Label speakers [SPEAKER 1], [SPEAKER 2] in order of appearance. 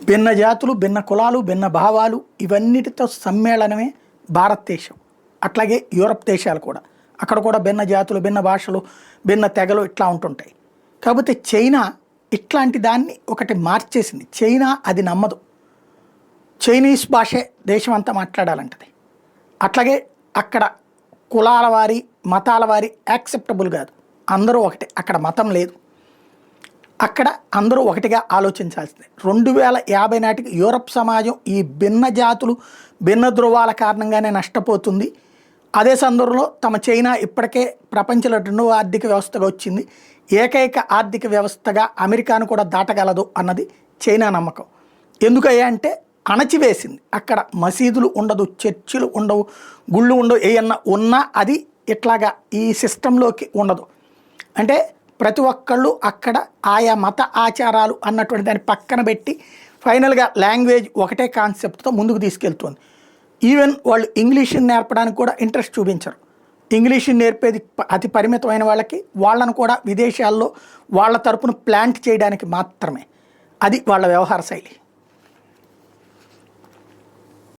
[SPEAKER 1] భిన్న జాతులు, భిన్న కులాలు, భిన్న భావాలు ఇవన్నిటితో సమ్మేళనమే భారతదేశం. అట్లాగే యూరప్ దేశాలు కూడా. అక్కడ కూడా భిన్న జాతులు, భిన్న భాషలు, భిన్న తెగలు ఇట్లా ఉంటుంటాయి. కాకపోతే చైనా ఇట్లాంటి దాన్ని ఒకటి మార్చేసింది. చైనా అది నమ్మదు. చైనీస్ భాషే దేశం అంతా మాట్లాడాలంటది. అట్లాగే అక్కడ కులాల వారి, మతాల వారి యాక్సెప్టబుల్ కాదు. అందరూ ఒకటే. అక్కడ మతం లేదు. అక్కడ అందరూ ఒకటిగా ఆలోచించాల్సిందే. 2050 నాటికి యూరప్ సమాజం ఈ భిన్న జాతులు, భిన్న ధృవాల కారణంగానే నష్టపోతుంది. అదే సందర్భంలో తమ చైనా ఇప్పటికే ప్రపంచంలో 2వ ఆర్థిక వ్యవస్థగా వచ్చింది. ఏకైక ఆర్థిక వ్యవస్థగా అమెరికాను కూడా దాటగలదు అన్నది చైనా నమ్మకం. ఎందుకయ్యా అంటే అణచివేసింది. అక్కడ మసీదులు ఉండదు, చర్చిలు ఉండవు, గుళ్ళు ఉండవు. ఏమన్నా ఉన్నా అది ఇట్లాగా ఈ సిస్టంలోకి ఉండదు. అంటే ప్రతి ఒక్కళ్ళు అక్కడ ఆయా మత ఆచారాలు అన్నటువంటి దాన్ని పక్కన పెట్టి ఫైనల్గా లాంగ్వేజ్ ఒకటే కాన్సెప్ట్తో ముందుకు తీసుకెళ్తుంది. ఈవెన్ వాళ్ళు ఇంగ్లీష్ని నేర్పడానికి కూడా ఇంట్రెస్ట్ చూపించరు. ఇంగ్లీష్ని నేర్పేది అతి పరిమితమైన వాళ్ళను కూడా విదేశాల్లో వాళ్ళ తరపున ప్లాంట్ చేయడానికి మాత్రమే. అది వాళ్ళ వ్యవహార శైలి.